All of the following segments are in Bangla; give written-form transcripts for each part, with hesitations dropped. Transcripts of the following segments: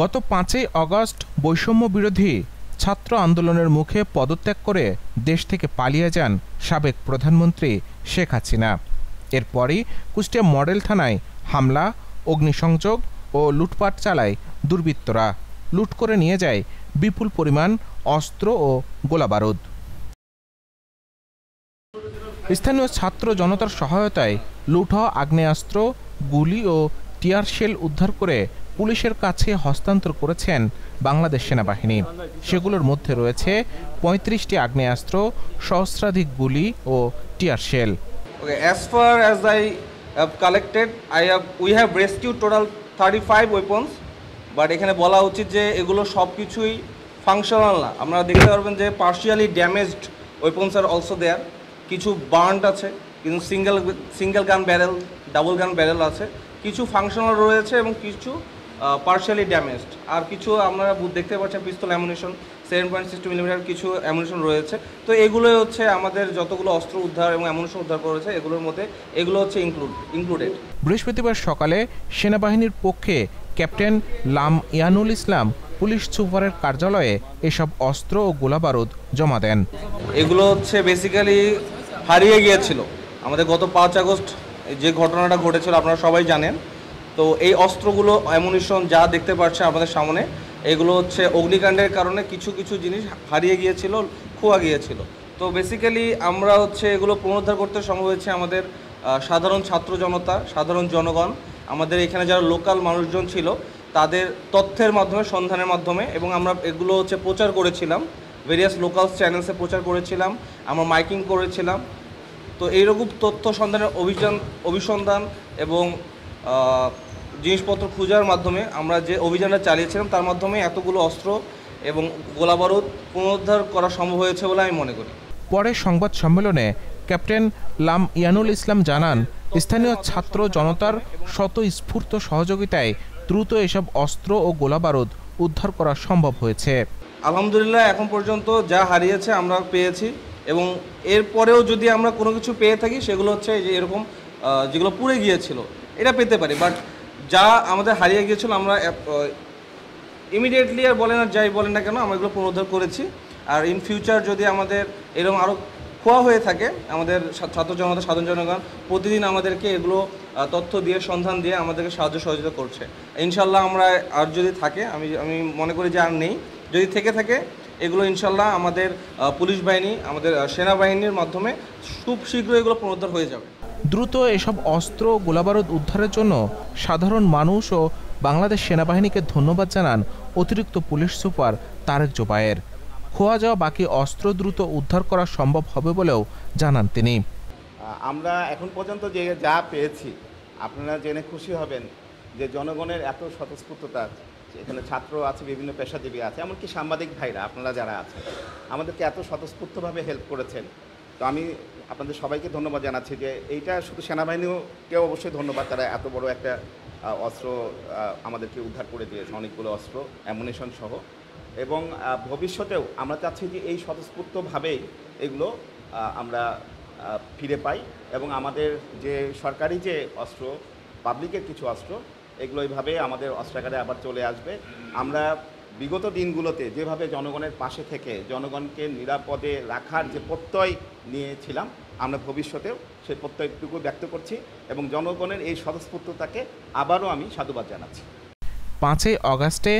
গত 5ই আগস্ট বৈষম্য বিরোধী ছাত্র আন্দোলনের মুখে পদত্যাগ করে দেশ থেকে পালিয়ে যান সাবেক প্রধানমন্ত্রী শেখ হাসিনা। এরপরই কুষ্টিয়া মডেল থানায় হামলা, অগ্নিসংযোগ ও লুটপাট চালায় দুর্বৃত্তরা। লুট করে নিয়ে যায় বিপুল পরিমাণ অস্ত্র ও গোলাবারুদ। স্থানীয় ছাত্র জনতার সহায়তায় লুট হওয়া আগ্নেয়াস্ত্র, গুলি ও টিয়ার শেল উদ্ধার করে পুলিশের কাছে হস্তান্তর করেছেন বাংলাদেশ সেনাবাহিনী। সেগুলোর মধ্যে রয়েছে 35টি আগ্নেয়াস্ত্র, সহস্রাধিক গুলি ও tear shell. As far as I have collected, we have rescued total 35 weapons, but এখানে বলা উচিত যে এগুলো সব কিছুই ফাংশনাল না। আপনারা দেখতে পারবেন যে partially damaged weapons are also there. কিছু বার্নড আছে, কিন্তু সিঙ্গেল গান ব্যারেল, ডাবল গান ব্যারেল আছে। কিছু ফাংশনাল রয়েছে এবং কিছু পার্শিয়ালি ড্যামেজড। আর কিছু আপনারা দেখতে পাচ্ছেন পিস্তল অ্যামুনিশন 7.62 মিলিমিটার কিছু অ্যামুনিশন রয়েছে। তো এগুলো হচ্ছে আমাদের যতগুলো অস্ত্র উদ্ধার এবং অ্যামুনিশন উদ্ধার করেছে এগুলোর মধ্যে এগুলো হচ্ছে ইনক্লুডেড। বৃহস্পতিবার সকালে সেনাবাহিনীর পক্ষে ক্যাপ্টেন লাম ইয়ানুল ইসলাম পুলিশ সুপারের কার্যালয়ে এসব অস্ত্র ও গোলাবারুদ জমা দেন। এগুলো হচ্ছে বেসিক্যালি হারিয়ে গিয়েছিল আমাদের গত 5 আগস্ট যে ঘটনাটা ঘটেছিল, আপনারা সবাই জানেন। তো এই অস্ত্রগুলো অ্যামুনিশন যা দেখতে পাচ্ছেন আমাদের সামনে, এগুলো হচ্ছে অগ্নিকাণ্ডের কারণে কিছু কিছু জিনিস হারিয়ে গিয়েছিল, খোয়া গিয়েছিল। তো বেসিক্যালি আমরা হচ্ছে এগুলো পুনরুদ্ধার করতে সম্ভব হয়েছে আমাদের সাধারণ ছাত্র জনতা, সাধারণ জনগণ, আমাদের এখানে যারা লোকাল মানুষজন ছিল তাদের তথ্যের মাধ্যমে, সন্ধানের মাধ্যমে। এবং আমরা এগুলো হচ্ছে প্রচার করেছিলাম, ভেরিয়াস লোকাল চ্যানেলসে প্রচার করেছিলাম, আমরা মাইকিং করেছিলাম। তো এইরকম তথ্য সন্ধানের অভিসন্ধান এবং জিনিসপত্র খোঁজার মাধ্যমে আমরা যে অভিযানটা চালিয়েছিলাম তার মাধ্যমে এতগুলো অস্ত্র এবং গোলাবারুদ পুনরুদ্ধার করা সম্ভব হয়েছে বলে আমি মনে করি। পরে সংবাদ সম্মেলনে ক্যাপ্টেন লাম ইয়ানুল ইসলাম জানান, স্থানীয় ছাত্র জনতার স্বতঃস্ফূর্ত সহযোগিতায় দ্রুত এসব অস্ত্র ও গোলাবারুদ উদ্ধার করা সম্ভব হয়েছে। আলহামদুলিল্লাহ এখন পর্যন্ত যা হারিয়েছে আমরা পেয়েছি, এবং এরপরেও যদি আমরা কোনো কিছু পেয়ে থাকি সেগুলো হচ্ছে যে এরকম যেগুলো পুড়ে গিয়েছিল এটা পেতে পারি। বাট যা আমাদের হারিয়ে গিয়েছিল আমরা ইমিডিয়েটলি আর বলেন আর যাই বলেন না কেন আমরা এগুলো পুনরুদ্ধার করেছি। আর ইন ফিউচার যদি আমাদের এরকম আরও খোয়া হয়ে থাকে, আমাদের ছাত্র জনতা, সাধারণ জনগণ প্রতিদিন আমাদেরকে এগুলো তথ্য দিয়ে, সন্ধান দিয়ে আমাদেরকে সাহায্য সহযোগিতা করছে। ইনশাল্লাহ আমরা আর যদি থাকে, আমি মনে করি যে আর নেই, যদি থেকে থাকে এগুলো ইনশাল্লাহ আমাদের পুলিশ বাহিনী, আমাদের সেনাবাহিনীর মাধ্যমে খুব শীঘ্রই এগুলো পুনরুদ্ধার হয়ে যাবে। দ্রুত এসব অস্ত্র গোলাবারুদ উদ্ধারের জন্য সাধারণ মানুষ ও বাংলাদেশ সেনাবাহিনীকে ধন্যবাদ জানান অতিরিক্ত পুলিশ সুপার তারেক জোবায়ের। খোয়া যাওয়া বাকি অস্ত্র দ্রুত উদ্ধার করা সম্ভব হবে বলেও জানান তিনি। আমরা এখন পর্যন্ত যে যা পেয়েছি আপনারা জেনে খুশি হবেন যে জনগণের এত স্বতঃস্ফূর্ততা, এখানে ছাত্র আছে, বিভিন্ন পেশাজীবী আছে, এমনকি সাংবাদিক ভাইরা আপনারা যারা আছেন আমাদেরকে এত স্বতঃস্ফূর্তভাবে হেল্প করেছেন। তো আমি আপনাদের সবাইকে ধন্যবাদ জানাচ্ছি যে এইটা শুধু সেনাবাহিনীকেও অবশ্যই ধন্যবাদ, তারা এত বড় একটা অস্ত্র আমাদেরকে উদ্ধার করে দিয়েছে, অনেকগুলো অস্ত্র অ্যামুনিশন সহ। এবং ভবিষ্যতেও আমরা চাচ্ছি যে এই স্বতঃস্ফূর্তভাবেই এগুলো আমরা ফিরে পাই, এবং আমাদের যে সরকারি যে অস্ত্র, পাবলিকের কিছু অস্ত্র, এগুলো এইভাবে আমাদের অস্ত্রাগারে আবার চলে আসবে। আমরা বিগত দিনগুলোতে যেভাবে জনগণের পাশে থেকে জনগণকে নিরাপদে রাখার যে প্রত্যয় নিয়েছিলাম, আমরা ভবিষ্যতেও সেই প্রত্যয়টুকু ব্যক্ত করছি এবং জনগণের এই স্বতঃস্ফূর্ততাকে আবারও আমি সাধুবাদ জানাচ্ছি। 5ই আগস্টে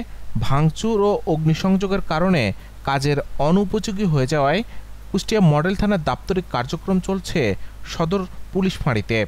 ভাঙচুর ও অগ্নিসংযোগের কারণে কাজের অনুপযোগী হয়ে যাওয়ায় কুষ্টিয়া মডেল থানার দাপ্তরিক কার্যক্রম চলছে সদর পুলিশ ফাঁড়িতে।